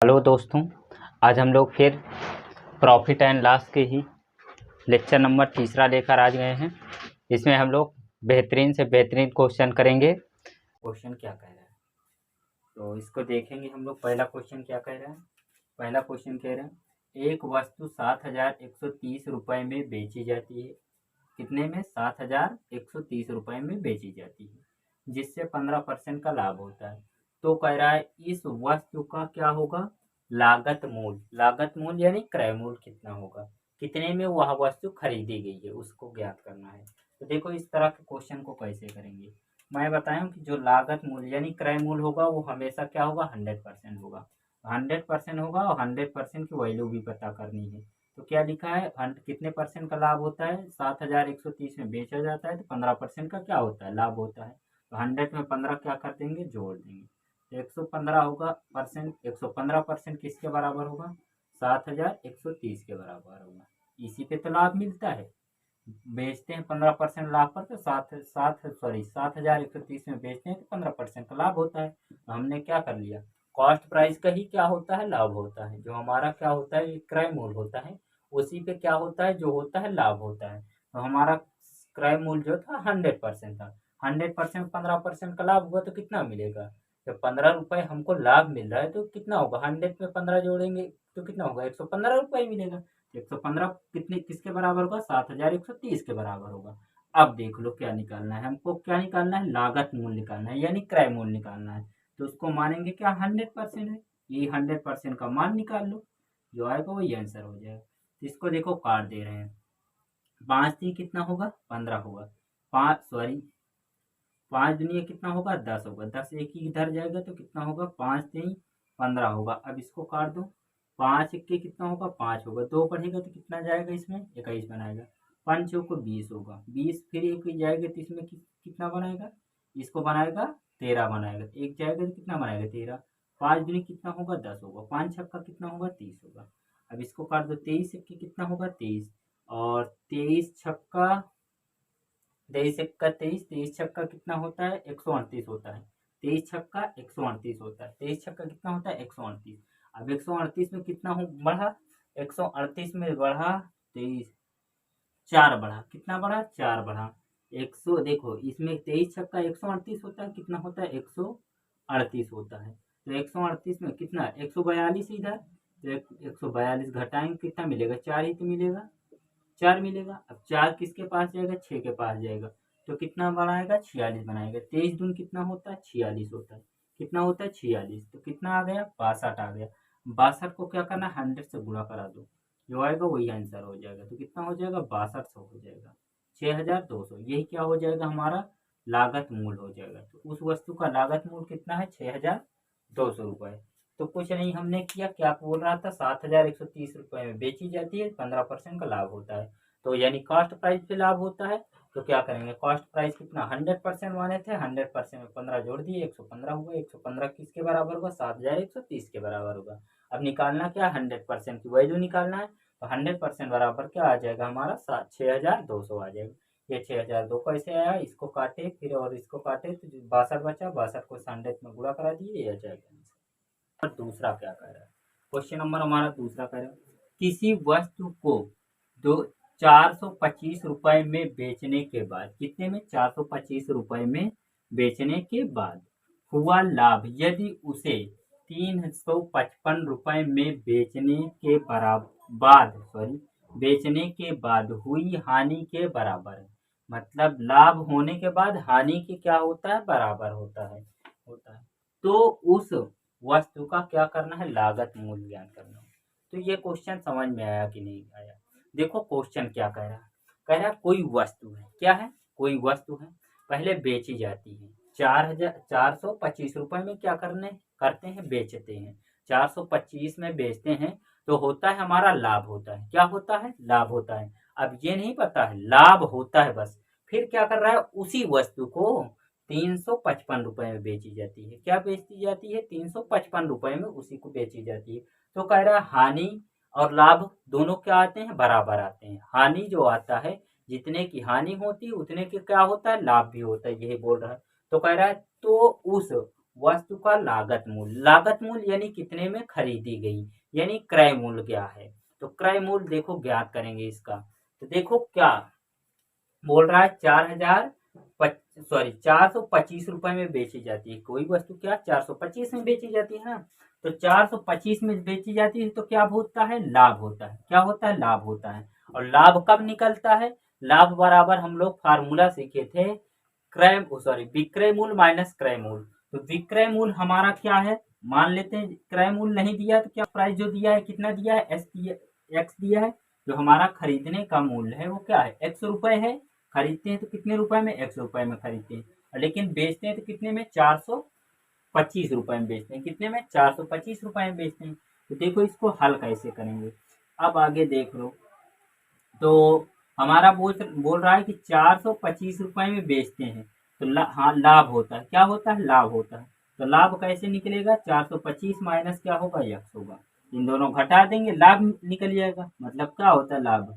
Hello दोस्तों, आज हम लोग फिर प्रॉफिट एंड लॉस के ही लेक्चर नंबर तीसरा लेकर आ गए हैं। इसमें हम लोग बेहतरीन से बेहतरीन क्वेश्चन करेंगे। क्वेश्चन क्या कह रहा है तो इसको देखेंगे हम लोग। पहला क्वेश्चन क्या कह रहा है? पहला क्वेश्चन कह रहे हैं एक वस्तु 7,130 रुपये में बेची जाती है। कितने में? 7,130 रुपये में बेची जाती है, जिससे 15% का लाभ होता है। तो कह रहा है इस वस्तु का क्या होगा? लागत मूल्य। लागत मूल्य यानी क्रय मूल्य कितना होगा, कितने में वह वस्तु खरीदी गई है, उसको ज्ञात करना है। तो देखो इस तरह के क्वेश्चन को कैसे करेंगे। मैं बताया कि जो लागत मूल्य यानी क्रय मूल्य होगा वो हमेशा क्या होगा? 100% होगा। 100% होगा और 100% की वैल्यू भी पता करनी है। तो क्या लिखा है? कितने परसेंट का लाभ होता है? 7,130 में बेचा जाता है तो 15% का क्या होता है? लाभ होता है। तो 100 में 15 क्या कर देंगे? जोड़ देंगे। तो 115 होगा परसेंट। 115% किसके बराबर होगा? 7,130 के बराबर होगा। इसी पे तो लाभ मिलता है। बेचते हैं 15% लाभ पर, तो 7,130 में बेचते हैं तो 15% का लाभ होता है। तो हमने क्या कर लिया? कॉस्ट प्राइस का ही क्या होता है? लाभ होता है। जो हमारा क्या होता है? क्रय मूल्य होता है, उसी पे क्या होता है? जो होता है लाभ होता है। तो हमारा क्रय मूल्य जो था 100% था। 100% 15% का लाभ हुआ तो कितना मिलेगा? जब 15 रुपए हमको लाभ मिल रहा है तो कितना होगा? 100 में 15 जोड़ेंगे तो कितना होगा? 115 रुपए मिलेगा। 115 कितने किसके बराबर होगा? 7,130 के बराबर होगा। अब देख लो क्या निकालना है हमको। क्या निकालना है? लागत मूल्य निकालना है यानी क्रय मूल्य निकालना है। तो उसको मानेंगे क्या? 100% है। ये 100% का मान निकाल लो, जो आएगा वही आंसर हो जाएगा। तो इसको देखो काट दे रहे हैं। 5 दी कितना होगा? 15 होगा। 5 दुनिया कितना होगा? 10 होगा। 10 एक ही इधर जाएगा तो कितना होगा? 5 तीन 15 होगा। अब इसको काट दो। 5 इक्के कितना होगा? 5 होगा। 2 बढ़ेगा तो कितना जाएगा? इसमें 21 बनाएगा। 5 चौको 20 होगा। 20 फिर एक जाएगा तो इसमें कितना बनाएगा? इसको बनाएगा 13 बनाएगा। एक जाएगा तो कितना बनाएगा? 13। 5 दूनी कितना होगा? 10 होगा। 5 छक्का कितना होगा? 30 होगा। अब इसको काट दो। 23 इक्के कितना होगा? 23। और 23 छक्का 23 इक्का 23। 23 छक्का कितना होता है? 138 होता है। 23 छक्का 138 होता है। 23 छक्का कितना होता है? 138। अब 138 में कितना हो बढ़ा? 138 में बढ़ा 23, 4 बढ़ा। कितना बढ़ा? 4 बढ़ा। 100 देखो इसमें 23 छक्का 138 होता है। कितना होता है? 138 होता है। तो 138 में कितना? 142 इधर। तो 142 घटाएंगे कितना मिलेगा? 4 ही तो मिलेगा। 4 मिलेगा। अब 4 किसके पास जाएगा? 6 के पास जाएगा। तो कितना बनाएगा? 46 बनाएगा। 23 दूनी कितना होता है? 46 होता है। कितना होता है? 46। तो कितना आ गया? 62 आ गया। 62 को क्या करना है? 100 से गुणा करा दो, जो आएगा वही आंसर हो जाएगा। तो कितना हो जाएगा? 6200 हो जाएगा। 6,200 यही क्या हो जाएगा? हमारा लागत मूल्य हो जाएगा। तो उस वस्तु का लागत मूल्य कितना है? 6,200 रुपये। तो कुछ नहीं हमने किया, क्या बोल रहा था? 7,130 रुपये में बेची जाती है, 15% का लाभ होता है। तो यानी कॉस्ट प्राइस पे लाभ होता है। तो क्या करेंगे? कॉस्ट प्राइस कितना? 100% माने थे। 100% में 15 जोड़ दिए, 115 हुआ। 115 किसके बराबर होगा? 7,130 के बराबर होगा। अब निकालना क्या? 100% की वैल्यू निकालना है। तो 100% बराबर क्या आ जाएगा? हमारा 6,200 आ जाएगा। ये 6,002 कैसे आया? इसको काटे फिर और इसको काटे तो 62 बचा। 62 को 100 में गुणा करा दिए, ये आ जाएगा। और दूसरा क्या कह रहा है? क्वेश्चन नंबर हमारा दूसरा कह रहा है किसी वस्तु को दो 425 रुपए में बेचने के बाद, कितने में? 425 रुपए में बेचने के बाद हुआ लाभ यदि उसे 355 रुपए में बेचने के बाद हुई हानि के बराबर है। मतलब लाभ होने के बाद हानि के क्या होता है? बराबर होता है। तो उस वस्तु का क्या करना है? लागत मूल्य ज्ञान करना है। तो ये क्वेश्चन समझ में आया कि नहीं आया? देखो क्वेश्चन क्या कह रहा है। कह रहा है कोई वस्तु है। क्या है? कोई वस्तु है, पहले बेची जाती है। 4,425 रुपए में क्या करते हैं? बेचते हैं। 425 में बेचते हैं तो होता है हमारा लाभ होता है। क्या होता है? लाभ होता है। अब ये नहीं पता है लाभ होता है बस। फिर क्या कर रहा है? उसी वस्तु को 355 रुपए में बेची जाती है। क्या बेची जाती है? 355 में उसी को बेची जाती है। तो कह रहा है हानि और लाभ दोनों क्या आते हैं? बराबर आते हैं। हानि जो आता है, जितने की हानि होती है उतने के क्या होता है? लाभ भी होता है। यही बोल रहा है। तो कह रहा है तो उस वस्तु का लागत मूल्य, लागत मूल्य यानी कितने में खरीदी गई, यानी क्रय मूल्य क्या है। तो क्रय मूल्य देखो ज्ञात करेंगे इसका। तो देखो क्या बोल रहा है, 425 रुपए में बेची जाती है कोई वस्तु, क्या 425 में बेची जाती है ना। तो 425 में बेची जाती है तो क्या होता है, लाभ होता है। क्या होता है, लाभ होता है। और लाभ कब निकलता है, लाभ बराबर हम लोग फार्मूला सीखे थे, विक्रय मूल्य माइनस क्रय मूल्य। तो विक्रय मूल्य हमारा क्या है, मान लेते हैं क्रय मूल्य नहीं दिया तो क्या प्राइस जो दिया है कितना दिया है, एक्स दिया है। जो हमारा खरीदने का मूल्य है वो क्या है, एक्स रुपए है। खरीदते हैं तो कितने रुपए में, एक्स रुपए में खरीदते हैं, लेकिन बेचते हैं तो कितने में, 425 रुपए में बेचते हैं। कितने में, 425 रुपए में बेचते हैं। तो देखो इसको हल कैसे करेंगे, अब आगे देख लो। तो हमारा बोल रहा है कि 425 रुपए में बेचते हैं तो हाँ लाभ होता है। क्या होता है, लाभ होता है। तो लाभ कैसे निकलेगा, 425 माइनस क्या होगा, यक्स होगा। इन दोनों घटा देंगे, लाभ निकल जाएगा। मतलब क्या होता है लाभ,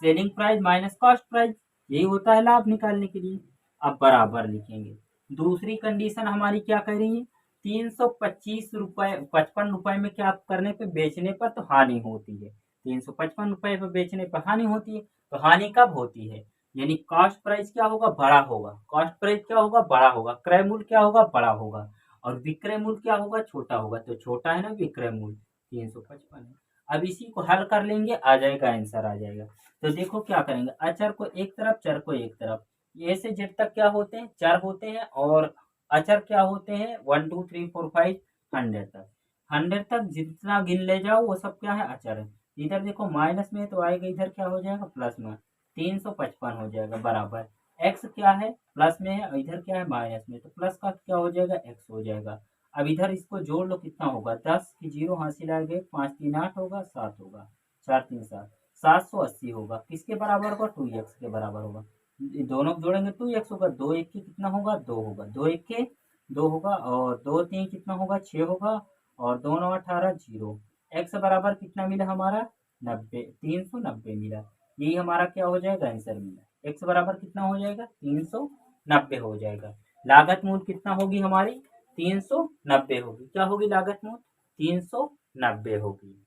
selling price minus cost price, यही होता है लाभ निकालने के लिए। अब बराबर लिखेंगे। दूसरी कंडीशन हमारी क्या कह रही है, 325 रुपए 55 रुपए में क्या करने पे, बेचने पर तो हानि होती है। 355 रुपए पर बेचने पर हानि होती है। तो हानि कब होती है, यानी कॉस्ट प्राइस क्या होगा, बड़ा होगा। कॉस्ट प्राइस क्या होगा, बड़ा होगा। क्रय मूल्य क्या होगा, बड़ा होगा। और विक्रय मूल्य क्या होगा, छोटा होगा। तो छोटा है ना विक्रय मूल्य, 355 है। अब इसी को हल कर लेंगे, आ जाएगा आंसर, आ जाएगा। तो देखो क्या करेंगे, अचर को एक तरफ, चर को एक तरफ। ए से जेड तक क्या होते हैं, चर होते हैं। और अचर क्या होते हैं, 1 2 3 4 5 100 तक। 100 तक जितना गिन ले जाओ वो सब क्या है, अचर है। इधर देखो माइनस में तो आएगा, इधर क्या हो जाएगा, प्लस में। 355 हो जाएगा बराबर। एक्स क्या है, प्लस में है, और इधर क्या है, माइनस में। तो प्लस का क्या हो जाएगा, एक्स हो जाएगा। अब इधर इसको जोड़ लो, कितना होगा, 10 की 0 हासिल आ गए, 5 3 8 होगा, 7 होगा, 4 3 7, 780 होगा। किसके बराबर होगा, 2x के बराबर होगा। दोनों को जोड़ेंगे 2x होगा। 2 1 के कितना होगा, 2 होगा। 2 1 के 2 होगा, और 2 3 कितना होगा, 6 होगा, और 2 9 18 0। x बराबर कितना मिला हमारा, 90, 390 मिला। यही हमारा क्या हो जाएगा, आंसर मिला। x बराबर कितना हो जाएगा, 390 हो जाएगा। लागत मूल्य कितना होगी हमारी, 390 होगी। क्या होगी लागत मूल्य, 390 होगी।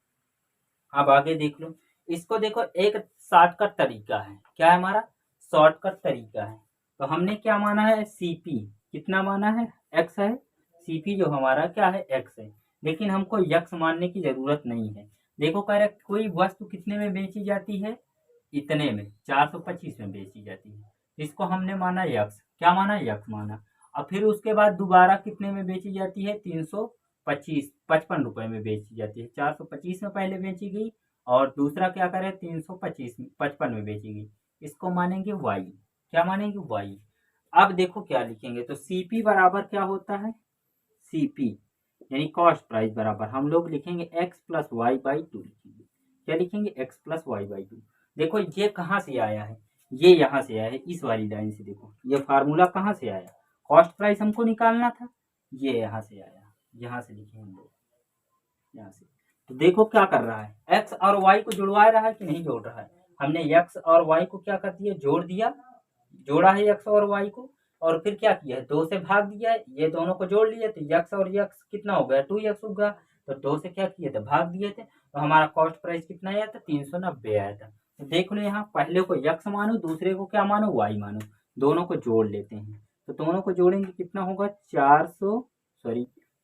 अब आगे देख लो, इसको देखो, एक शॉर्टकट तरीका है। क्या है हमारा, शॉर्टकट तरीका है। तो हमने क्या माना है, सीपी कितना माना है, एक्स है। सीपी जो हमारा क्या है, एक्स है। लेकिन हमको यक्स मानने की जरूरत नहीं है। देखो कह रहा है कोई वस्तु कितने में बेची जाती है, इतने में, 425 में बेची जाती है। इसको हमने माना यक्स, क्या माना, यक्स माना। और फिर उसके बाद दोबारा कितने में बेची जाती है, 355 में बेची जाती है। 425 में पहले बेची गई, और दूसरा क्या करे, 355 में बेची गई। इसको मानेंगे वाई। क्या मानेंगे, वाई। अब देखो क्या लिखेंगे, तो सीपी बराबर क्या होता है, सीपी यानी कॉस्ट प्राइस बराबर हम लोग लिखेंगे x plus y by two लिखेंगे। क्या लिखेंगे, x plus y by two. देखो ये कहाँ से आया है, ये यहाँ से आया है, इस वाली लाइन से। देखो ये फार्मूला कहाँ से आया, कॉस्ट प्राइस हमको निकालना था, ये यहाँ से आया। यहाँ से लिखे हम लोग, यहाँ से। तो देखो क्या कर रहा है, एक्स और वाई को जुड़वा रहा है कि नहीं जोड़ रहा है। हमने एक्स और वाई को क्या कर दिया, जोड़ दिया। जोड़ा है एक्स और वाई को, और फिर क्या किया है, 2 से भाग दिया है। ये दोनों को जोड़ लिए तो एक्स और एक्स कितना हो गया, 2x होगा। तो 2 से क्या किए थे, भाग दिए थे। तो हमारा कॉस्ट प्राइस कितना आया था, 390 आया था। तो देख लो यहाँ, पहले को एक्स मानो, दूसरे को क्या मानो, वाई मानो। दोनों को जोड़ लेते हैं। तो दोनों को जोड़ेंगे कितना होगा,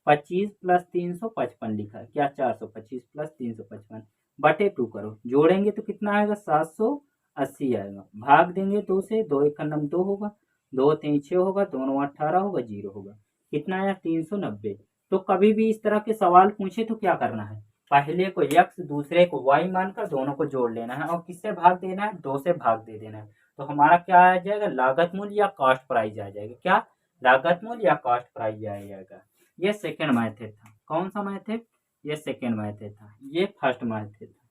25 प्लस 355 लिखा है, क्या 425 प्लस 355 बटे 2 करो। जोड़ेंगे तो कितना आएगा, 780 आएगा। भाग देंगे 2 से, 2 एक नम 2 होगा, 2 3 6 होगा, 2 9 18 होगा, 0 होगा। कितना आया, 390। तो कभी भी इस तरह के सवाल पूछे तो क्या करना है, पहले को x दूसरे को y मानकर दोनों को जोड़ लेना है, और किससे भाग देना है, 2 से भाग दे देना है। तो हमारा क्या आ जाएगा, लागत मूल्य या कॉस्ट प्राइस आ जाएगा। क्या, लागत मूल्य या कॉस्ट प्राइस आ जाएगा। ये सेकेंड मेथड था। कौन सा मेथड, ये सेकेंड मेथड था, ये फर्स्ट मेथड था।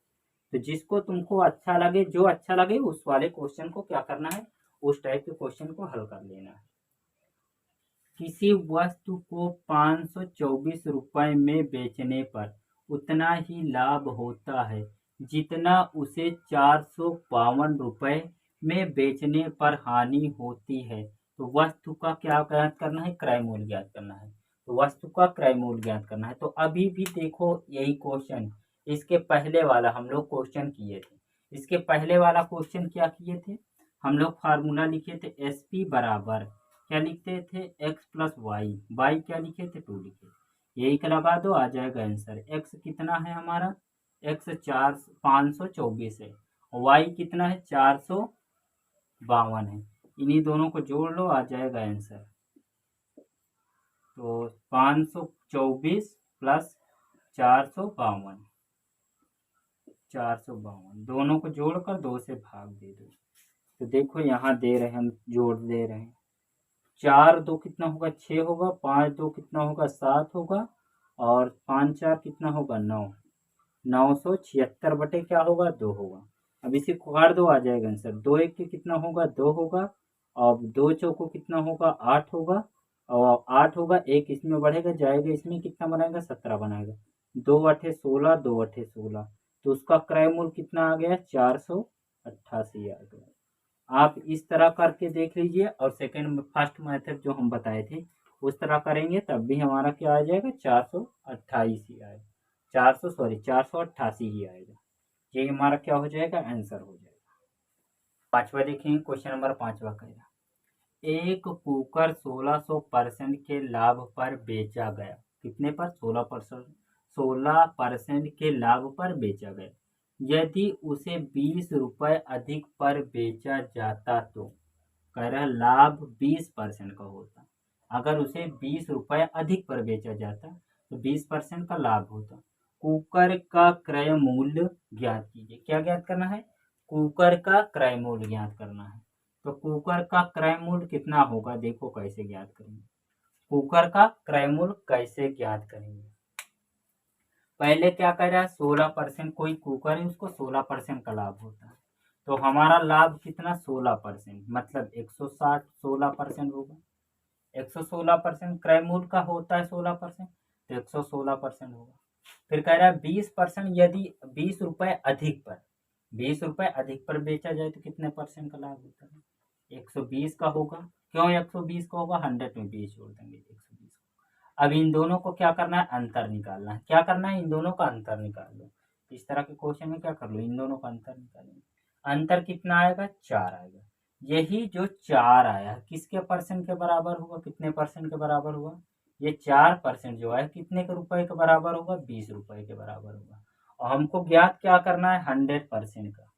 तो जिसको तुमको अच्छा लगे, जो अच्छा लगे उस वाले क्वेश्चन को क्या करना है, उस टाइप के क्वेश्चन को हल कर लेना है। किसी वस्तु को 524 रुपए में बेचने पर उतना ही लाभ होता है जितना उसे 452 रुपए में बेचने पर हानि होती है। तो वस्तु का क्या ज्ञात करना है, क्रय मूल्य ज्ञात करना है। तो वस्तु का क्रय मूल्य ज्ञात करना है। तो अभी भी देखो यही क्वेश्चन, इसके पहले वाला हम लोग क्वेश्चन किए थे। इसके पहले वाला क्वेश्चन क्या किए थे, हम लोग फार्मूला लिखे थे SP बराबर क्या लिखते थे, x प्लस वाई, वाई क्या लिखे थे 2 लिखे, यही का लगा दो आ जाएगा आंसर। x कितना है हमारा, x 524 है, y कितना है 452 है, इन्हीं दोनों को जोड़ लो आ जाएगा आंसर। तो 524 प्लस 452, 452 दोनों को जोड़कर 2 से भाग दे दो। तो देखो यहाँ दे रहे हैं, हम जोड़ दे रहे हैं, 4 2 कितना होगा 6 होगा, 5 2 कितना होगा 7 होगा, और 5 4 कितना होगा 9, 976 बटे क्या होगा 2 होगा। अब इसे काट दो आ जाएगा आंसर। 2 1 के कितना होगा 2 होगा, अब 2 चौको कितना होगा 8 होगा, और 8 होगा, एक इसमें बढ़ेगा जाएगा, इसमें कितना बनाएगा 17 बनाएगा, 2 8 16, 2 8 16, तो उसका क्रय मूल्य कितना आ गया 488 आ गया। आप इस तरह करके देख लीजिए, और सेकंड फर्स्ट मेथड जो हम बताए थे उस तरह करेंगे तब भी हमारा क्या आ जाएगा 428 ही आएगा, 488 ही आएगा। ये हमारा क्या हो जाएगा आंसर हो जाएगा। पांचवा देखेंगे, क्वेश्चन नंबर 5 कह रहा एक कुकर 1600% के लाभ पर बेचा गया, कितने पर 16% के लाभ पर बेचा गया, यदि उसे 20 रुपये अधिक पर बेचा जाता तो कह रहा लाभ 20% का होता। अगर उसे 20 रुपये अधिक पर बेचा जाता तो 20% का लाभ होता। कुकर का क्रय मूल्य ज्ञात कीजिए। क्या ज्ञात करना है, कुकर का क्रय मूल्य ज्ञात करना है। तो कुकर का क्रय मूल्य कितना होगा, देखो कैसे ज्ञात करेंगे। कुकर का क्रय मूल्य कैसे ज्ञात करेंगे, पहले क्या कर रहा है 16%, कोई कुकर है उसको 16% का लाभ होता है, तो हमारा लाभ कितना 16%, मतलब 160 16% होगा। 116% क्रय मूल्य का होता है 16%, तो 116% होगा। फिर कह रहा है 20%, यदि 20 रुपये अधिक पर, 20 रुपये अधिक पर बेचा जाए तो कितने परसेंट का लाभ होता है, 120 का होगा। क्यों 120 का होगा, 100 में 20 जोड़ देंगे 120 को। अब इन दोनों को क्या करना है, अंतर निकालना है। क्या करना है, इन दोनों का अंतर निकाल लो। इस तरह के क्वेश्चन में क्या कर लो, इन दोनों का अंतर निकालेंगे। अंतर कितना आएगा 4 आएगा। यही जो 4 आया किसके परसेंट के बराबर होगा, कितने परसेंट के बराबर हुआ, ये 4% जो है कितने के रुपए के बराबर होगा, 20 रुपए के बराबर होगा। और हमको ज्ञात क्या करना है 100% का,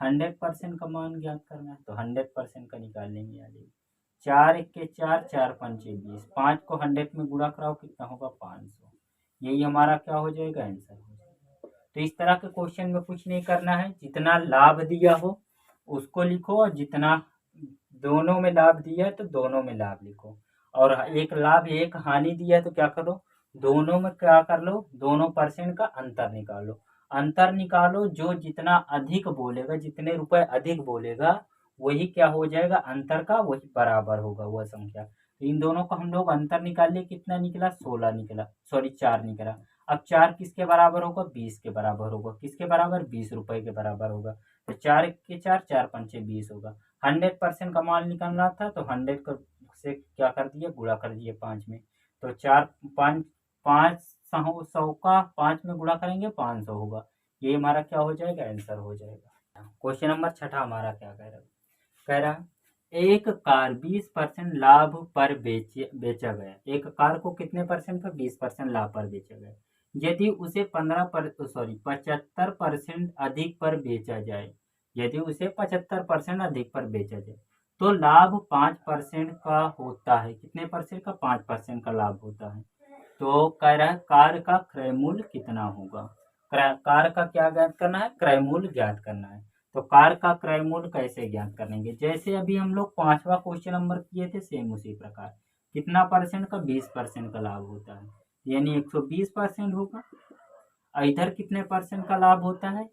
100% का मान ज्ञात करना है, तो 100% का निकाल लेंगे। आगे 4 1 के 4, 4 5 20, 5 को 100 में गुणा कराओ कितना होगा 500, यही हमारा क्या हो जाएगा आंसर हो जाएगा। तो इस तरह के क्वेश्चन में कुछ नहीं करना है, जितना लाभ दिया हो उसको लिखो, और जितना दोनों में लाभ दिया है तो दोनों में लाभ लिखो, और एक लाभ एक हानि दिया है तो क्या करो दोनों में क्या कर लो, दोनों परसेंट का अंतर निकालो। अंतर निकालो, जो जितना अधिक बोलेगा, जितने रुपए अधिक बोलेगा वही क्या हो जाएगा अंतर का, वही बराबर होगा वह संख्या। तो इन दोनों का हम लोग अंतर निकाल लिए, कितना निकला 16 निकला, सॉरी 4 निकला। अब 4 किसके बराबर होगा, 20 के बराबर होगा। किसके बराबर, 20 रुपए के बराबर होगा। तो 4 के 4, 4 पंचे 20 होगा। 100% का मान निकालना था तो 100 से क्या कर दिए, गुणा कर दिए 5 में। तो 4 5 5 100 का 5 में गुणा करेंगे 500 होगा। ये हमारा क्या हो जाएगा आंसर हो जाएगा। क्वेश्चन नंबर 6 हमारा क्या कह रहा एक कार 20% लाभ पर बेचा गया। एक कार को कितने परसेंट पर, 20% लाभ पर बेचा गया। यदि उसे 75% अधिक पर बेचा जाए, यदि उसे 75% अधिक पर बेचा जाए तो लाभ 5% का होता है। कितने परसेंट का, 5% का लाभ होता है। तो कह रहा है कार का क्रय मूल्य कितना होगा। कार का क्या ज्ञात करना है, क्रय मूल्य ज्ञात करना है। तो कार का क्रय मूल्य कैसे ज्ञात करेंगे, जैसे अभी हम लोग 5वां क्वेश्चन नंबर किए थे सेम उसी प्रकार। कितना परसेंट का, 20% का लाभ होता है, यानी 120% होगा। इधर कितने परसेंट का लाभ होता है,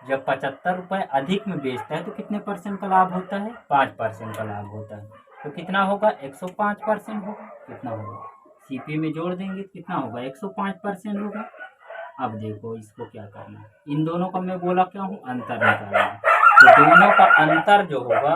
जब 75 रुपये अधिक में बेचता है तो कितने परसेंट का लाभ होता है, 5% का लाभ होता है। तो कितना होगा 105% होगा। कितना होगा, सीपी में जोड़ देंगे कितना होगा 105% होगा। अब देखो इसको क्या करना है, इन दोनों का मैं बोला क्या हूँ अंतर निकालना है। तो दोनों का अंतर जो होगा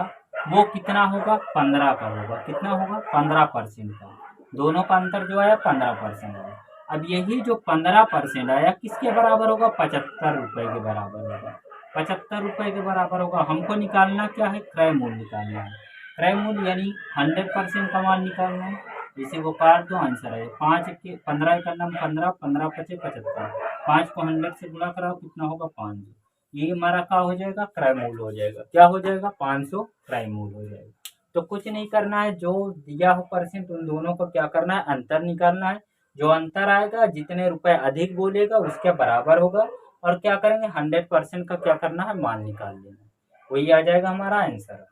वो कितना होगा 15 का होगा। कितना होगा 15% का। दोनों का अंतर जो आया 15% आया। अब यही जो 15% आया किसके बराबर होगा 75 रुपये के बराबर होगा। 75 रुपये के बराबर होगा। हमको निकालना क्या है क्रय मूल्य निकालना है। क्रय मूल्य यानी 100% का मान निकालना है। इसी को काट दो आंसर है 5 के 15 का नाम 15 15 पचे 75। 5 को 100 से गुणा कराओ कितना होगा 500। ये हमारा क्या हो जाएगा क्रय मूल्य हो जाएगा। क्या हो जाएगा 500 क्रय मूल्य हो जाएगा। तो कुछ नहीं करना है जो दिया हो परसेंट उन दोनों को क्या करना है अंतर निकालना है। जो अंतर आएगा जितने रुपए अधिक बोलेगा उसके बराबर होगा। और क्या करेंगे 100% का क्या करना है मान निकाल लेना। वही आ जाएगा हमारा आंसर।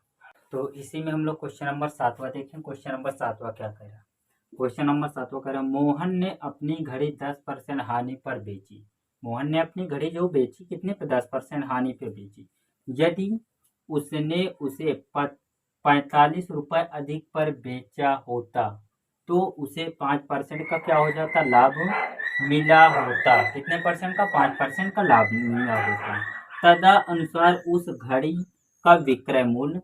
तो इसी में हम लोग क्वेश्चन नंबर 7वां देखें। क्वेश्चन नंबर 7वां क्या कह रहा है। क्वेश्चन नंबर 7वां कह रहा है मोहन ने अपनी घड़ी 10% हानि पर बेची। मोहन ने अपनी घड़ी जो बेची कितने पे 10% हानि पे बेची। यदि उसने उसे 45 रुपए अधिक पर बेचा होता तो उसे 5% का क्या हो जाता लाभ मिला होता। कितने परसेंट का 5% का लाभ मिला होता। तदा अनुसार उस घड़ी का विक्रय मूल्य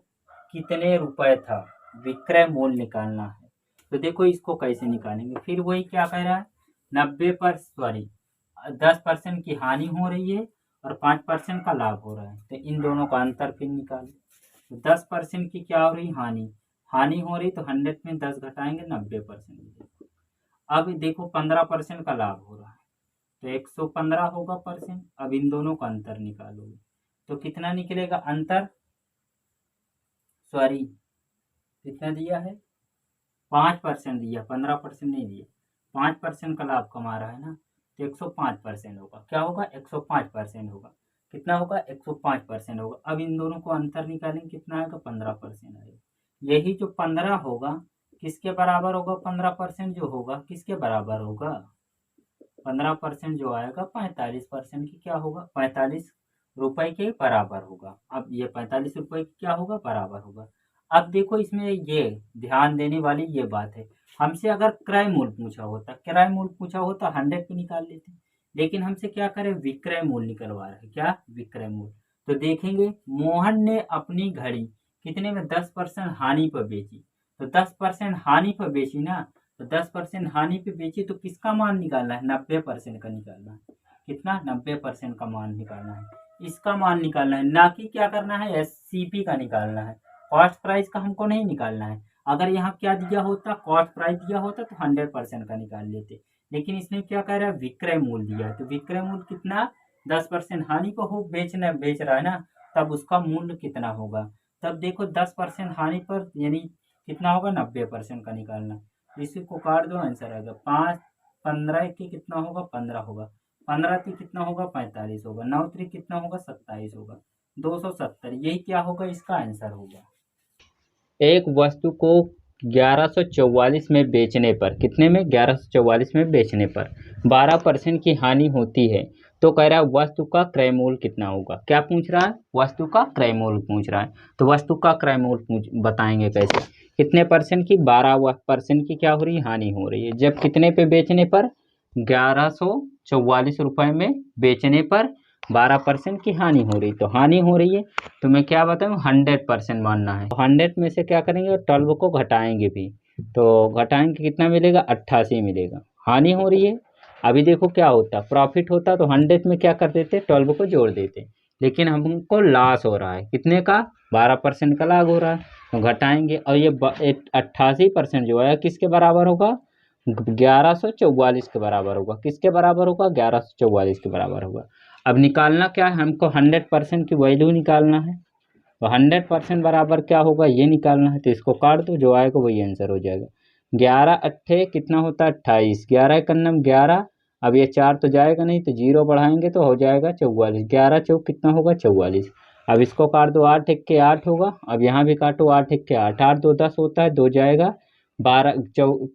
कितने रुपए था। विक्रय मूल्य निकालना है। तो देखो इसको कैसे निकालेंगे। फिर वही क्या कह रहा है 10% की हानि हो रही है और 5% का लाभ हो रहा है। तो इन दोनों का अंतर फिर निकालें। तो 10% की क्या हो रही हानि हो रही तो 100 में 10 घटाएंगे 90%। अब देखो 15% का लाभ हो रहा है तो 115 होगा परसेंट। अब इन दोनों का अंतर निकालोगे तो कितना निकलेगा अंतर सॉरी कितना दिया है 5% दिया 15% नहीं दिया। 5% का लाभ कमा रहा है ना तो 105% होगा। क्या होगा 105% होगा। कितना होगा 105% होगा। अब इन दोनों को अंतर निकालेंगे कितना आएगा 15% आएगा। यही जो 15 होगा किसके बराबर होगा 15% जो होगा किसके बराबर होगा 15% जो आएगा 45% की क्या होगा 45 रुपए के बराबर होगा। अब ये 45 रुपए की क्या होगा बराबर होगा। अब देखो इसमें ये ध्यान देने वाली ये बात है। हमसे अगर क्रय मूल्य पूछा होता 100 पे निकाल लेते। लेकिन हमसे क्या करें विक्रय मूल्य निकलवा रहे क्या विक्रय मूल्य। तो देखेंगे मोहन ने अपनी घड़ी कितने में 10% हानि पर बेची। तो 10% हानि पर बेची ना तो 10% हानि पे बेची तो किसका मान निकालना है 90% का निकालना है। कितना 90% का मान निकालना है। इसका मान निकालना है ना कि क्या करना है एससीपी का निकालना है। कॉस्ट प्राइस का हमको नहीं निकालना है। अगर यहाँ क्या दिया होता कॉस्ट प्राइस दिया होता तो 100% का निकाल लेते। लेकिन इसने क्या कह रहा है विक्रय मूल्य दिया है तो विक्रय मूल्य कितना 10% हानि पर हो बेच रहा है ना तब उसका मूल्य कितना होगा। तब देखो 10% हानि पर यानी कितना होगा 90% का निकालना। इसी को काट दो आंसर आएगा 5 15 के कितना होगा 15 होगा। 15 की कितना होगा 45 होगा। 9 3 कितना होगा 27 होगा। 270 यही क्या होगा इसका आंसर होगा। एक वस्तु को 1144 में बेचने पर कितने में 1144 में बेचने पर 12% की हानि होती है तो कह रहा है वस्तु का क्रय मूल्य कितना होगा। क्या पूछ रहा है वस्तु का क्रय मूल्य पूछ रहा है। तो वस्तु का क्रय मूल्य बताएंगे कैसे। कितने परसेंट की 12% की क्या हो रही है हानि हो रही है। जब कितने पे बेचने पर 1144 रुपए में बेचने पर 12% की हानि हो रही। तो हानि हो रही है तो मैं क्या बताऊँ 100% मानना है। 100 में से क्या करेंगे 12 को घटाएंगे भी तो घटाएंगे कितना मिलेगा 88 मिलेगा। हानि हो रही है। अभी देखो क्या होता प्रॉफिट होता तो 100 में क्या कर देते 12 को जोड़ देते। लेकिन हमको लॉस हो रहा है कितने का 12% का लाभ हो रहा है तो घटाएंगे। और ये 88% जो है किसके बराबर होगा 1144 के बराबर होगा। किसके बराबर होगा 1144 के बराबर होगा। अब निकालना क्या है हमको 100% की वैल्यू निकालना है। तो 100% बराबर क्या होगा ये निकालना है। तो इसको काट दो जो आएगा वही आंसर हो जाएगा। 11 अट्ठे कितना होता है 28। 11 का नम 11। अब ये 4 तो जाएगा नहीं तो 0 बढ़ाएंगे तो हो जाएगा 44। 11 चौक कितना होगा 44। अब इसको काट दो 8 एक के 8 होगा। अब यहाँ भी काटो 8 एक के 8। 8 2 10 होता है 2 जाएगा 12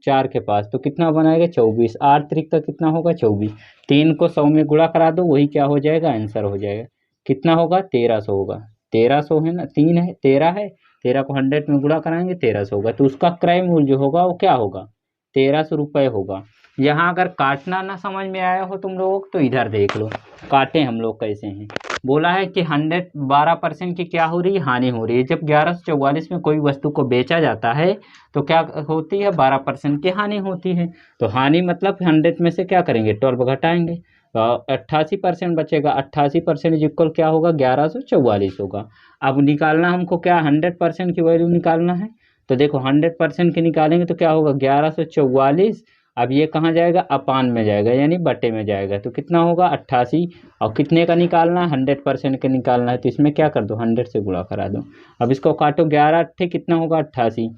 4 के पास तो कितना बनाएगा 24। 8 त्रिक का कितना होगा 24। 3 को 100 में गुणा करा दो वही क्या हो जाएगा आंसर हो जाएगा। कितना होगा 1300 होगा। 1300 है ना 3 है 13 है 13 को 100 में गुणा कराएंगे 1300 होगा। तो उसका क्रय मूल्य जो होगा वो क्या होगा 1300 रुपये होगा। यहाँ अगर काटना ना समझ में आया हो तुम लोग तो इधर देख लो काटे हम लोग कैसे हैं। बोला है कि 12% की क्या हो रही है, हानि हो रही है। जब 1144 में कोई वस्तु को बेचा जाता है तो क्या होती है, 12% की हानि होती है। तो हानि मतलब 100 में से क्या करेंगे, 12 घटाएंगे तो 88% बचेगा। 88% इज इक्वल क्या होगा, 1144 होगा। अब निकालना हमको क्या, 100% की वैल्यू निकालना है। तो देखो 100% की निकालेंगे तो क्या होगा, 1144। अब ये कहाँ जाएगा, अपान में जाएगा यानी बटे में जाएगा। तो कितना होगा, 88। और कितने का निकालना है, 100% का निकालना है। तो इसमें क्या कर दो, 100 से गुणा करा दो। अब इसको काटो, 11 अट्ठे कितना होगा, 88।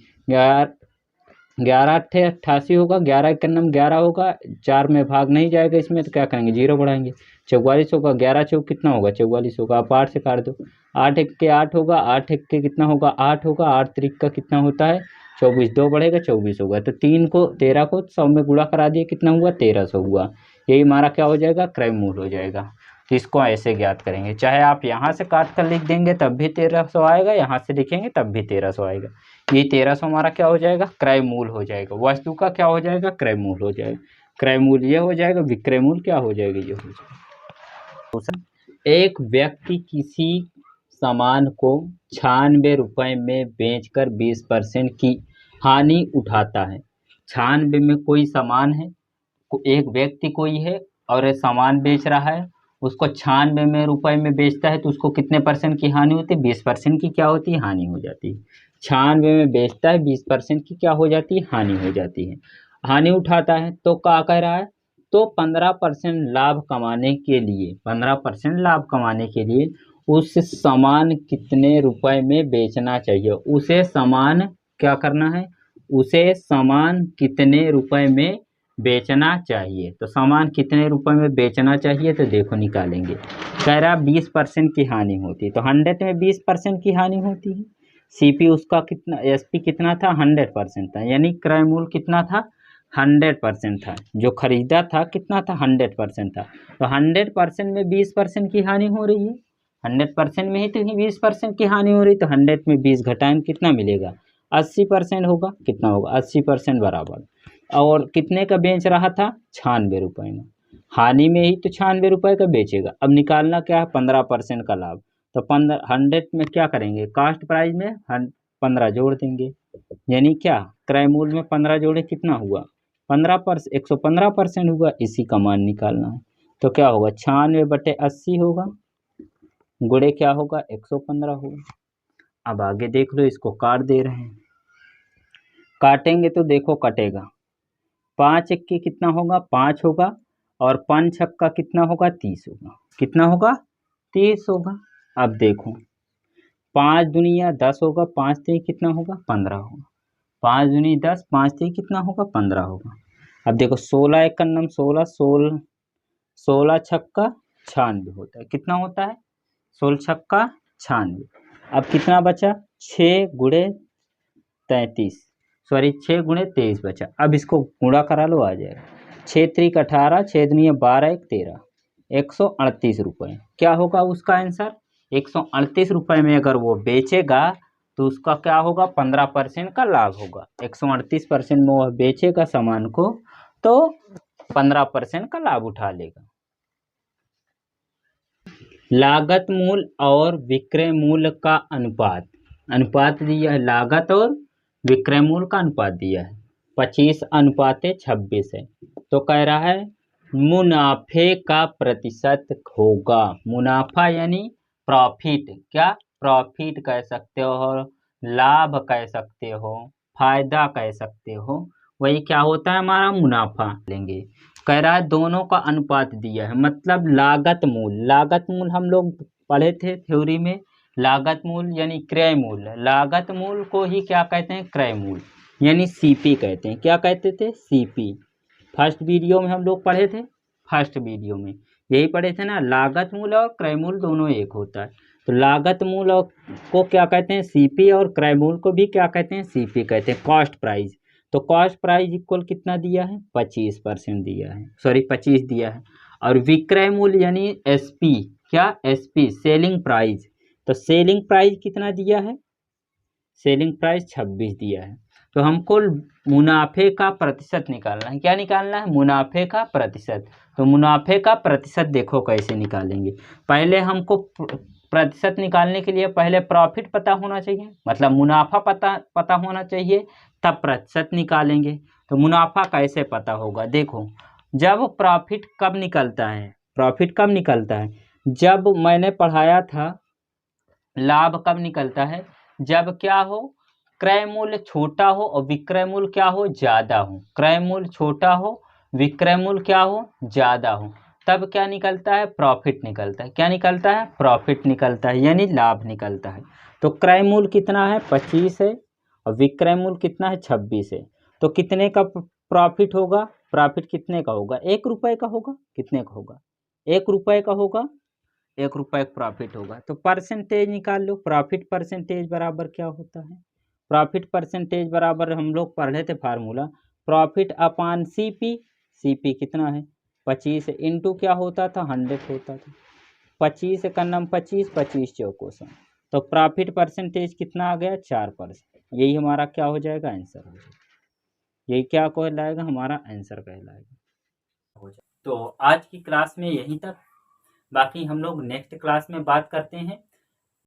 11 अट्ठे 88 होगा। 11 एक नम 11 होगा, 4 में भाग नहीं जाएगा इसमें, तो क्या करेंगे, 0 बढ़ाएंगे। 44 होगा, 11 चौक कितना होगा, 44 होगा। आप 8 से काट दो, 8 एक के 8 होगा, 8 एक के कितना होगा, 8 होगा। 8 त्रिक का कितना होता है, 24। 2 बढ़ेगा, 24 होगा। तो 13 को 100 में गुणा करा दिए, कितना हुआ, 1300 हुआ। यही हमारा क्या हो जाएगा, क्रय मूल्य हो जाएगा। तो इसको ऐसे ज्ञात करेंगे, चाहे आप यहाँ से काट कर लिख देंगे तब भी 1300 आएगा, यहाँ से लिखेंगे तब भी 1300 आएगा। ये 1300 हमारा क्या हो जाएगा, क्रय मूल्य हो जाएगा। वस्तु का क्या हो जाएगा, क्रय मूल्य हो जाएगा। क्रय मूल्य ये हो जाएगा, विक्रय मूल्य क्या हो जाएगा, ये हो जाएगा। एक व्यक्ति किसी सामान को 96 रुपए में बेचकर 20% की हानि उठाता है। 96 में कोई सामान है, एक व्यक्ति कोई है और सामान बेच रहा है, उसको 96 में रुपए में बेचता है, तो उसको कितने परसेंट की हानि होती है, 20% की क्या होती है, हानि हो जाती है। 96 में बेचता है, 20% की क्या हो जाती है, हानि हो जाती है। हानि उठाता है तो क्या कह रहा है, तो 15% लाभ कमाने के लिए, 15% लाभ कमाने के लिए उस सामान कितने रुपए में बेचना चाहिए। उसे सामान क्या करना है, उसे सामान कितने रुपए में बेचना चाहिए। तो सामान कितने रुपए में बेचना चाहिए, तो देखो निकालेंगे। कह रहा 20% की हानि होती है, तो 100 में 20% की हानि होती है। सीपी उसका कितना, एसपी कितना था, 100% था, यानी क्रय मूल्य कितना था, 100% था। जो खरीदा था कितना था, 100% था। तो 100% में 20% की हानि हो रही है। 100% में ही तो 20% की हानि हो रही, तो 100 में 20 घटाएं कितना मिलेगा, 80% होगा। कितना होगा, 80% बराबर। और कितने का बेच रहा था, 96 रुपए में। हानि में ही तो 96 रुपए का बेचेगा। अब निकालना क्या है, 15% का लाभ। तो 100 में क्या करेंगे, कास्ट प्राइस में 15 जोड़ देंगे, यानी क्या, क्रय मूल्य में 15 जोड़े, कितना हुआ, 115% हुआ। इसी का मान निकालना है। तो क्या होगा, 96/80 होगा, गुणे क्या होगा, 115 होगा। अब आगे देख लो, इसको काट दे रहे हैं। काटेंगे तो देखो कटेगा, 5 एक के कितना होगा, 5 होगा। और 5 छक्का कितना होगा, 30 होगा। कितना होगा, 30 होगा। अब देखो 5 दुनिया 10 होगा, 5 तीन कितना होगा, 15 होगा। 5 दूनी 10, 5 तीन कितना होगा, 15 होगा। अब देखो 16 एक नम 16, 16 छक्का 96 होता है। कितना होता है, 16 छक्का 96। अब कितना बचा, 6 गुणे 33, सॉरी 6 गुणे 23 बचा। अब इसको गुणा करा लो, आ जाएगा। 6 त्रिक 18, 6 दुनिया 12 एक 13, 138 रुपये। क्या होगा उसका आंसर, 138 रुपये में अगर वो बेचेगा तो उसका क्या होगा, 15% का लाभ होगा। 138% में वह बेचेगा सामान को, तो 15% का लाभ उठा लेगा। लागत मूल्य और विक्रय मूल्य का अनुपात, अनुपात दिया है, लागत और विक्रय मूल्य का अनुपात दिया है, 25:26 है। तो कह रहा है मुनाफे का प्रतिशत होगा। मुनाफा यानी प्रॉफिट, क्या, प्रॉफिट कह सकते हो, लाभ कह सकते हो, फायदा कह सकते हो, वही क्या होता है, हमारा मुनाफा लेंगे। कह रहा है दोनों का अनुपात दिया है, मतलब लागत मूल्य, लागत मूल्य हम लोग पढ़े थे थ्योरी में। लागत मूल्य यानी क्रय मूल्य, लागत मूल्य को ही क्या कहते हैं, क्रय मूल्य यानी सीपी कहते हैं। क्या कहते थे, सीपी। फर्स्ट वीडियो में हम लोग पढ़े थे, फर्स्ट वीडियो में यही पढ़े थे ना, लागत मूल्य और क्रय मूल्य दोनों एक होता है। तो लागत मूल्य को क्या कहते हैं, सीपी, और क्रय मूल्य को भी क्या कहते हैं, सीपी कहते हैं, कॉस्ट प्राइस। तो कॉस्ट प्राइस इक्वल कितना दिया है, 25% दिया है, सॉरी 25 दिया है। और विक्रय मूल्य यानी एसपी, क्या, एसपी सेलिंग प्राइस। तो सेलिंग प्राइस कितना दिया है, सेलिंग प्राइस 26 दिया है। तो हमको मुनाफे का प्रतिशत निकालना है। क्या निकालना है? मुनाफे का प्रतिशत। तो मुनाफे का प्रतिशत देखो कैसे निकालेंगे। पहले हमको प्रतिशत निकालने के लिए पहले प्रॉफिट पता होना चाहिए, मतलब मुनाफा पता होना चाहिए, तब प्रतिशत निकालेंगे। तो मुनाफा कैसे पता होगा? देखो, जब प्रॉफिट कब निकलता है, प्रॉफिट कब निकलता है? जब मैंने पढ़ाया था, लाभ कब निकलता है? जब क्या हो, क्रय मूल्य छोटा हो और विक्रय मूल्य क्या हो, ज्यादा हो। क्रय मूल्य छोटा हो, विक्रय मूल्य क्या हो, ज्यादा हो, तब क्या निकलता है? प्रॉफिट निकलता है। क्या निकलता है? प्रॉफिट निकलता है, यानी लाभ निकलता है। तो क्रय मूल्य कितना है? 25 है, और विक्रय मूल्य कितना है? 26 है। तो कितने का प्रॉफिट होगा? प्रॉफिट कितने का होगा? 1 रुपए का होगा। कितने का होगा? 1 रुपए का होगा। 1 रुपए प्रॉफिट होगा। तो परसेंटेज निकाल लो। प्रॉफिट परसेंटेज बराबर क्या होता है? प्रॉफिट परसेंटेज बराबर हम लोग पढ़े थे फार्मूला, प्रॉफिट अपान सीपी। सीपी कितना है? 25 इंटू क्या होता था? 100 होता था। 25 का नाम 25, 25 चौको 100। तो प्रॉफिट परसेंटेज कितना आ गया? 4%। यही हमारा क्या हो जाएगा? आंसर हो जाएगा। यही क्या कहलाएगा? हमारा आंसर कहलाएगा। हो जाए। तो आज की क्लास में यहीं तक, बाकी हम लोग नेक्स्ट क्लास में बात करते हैं।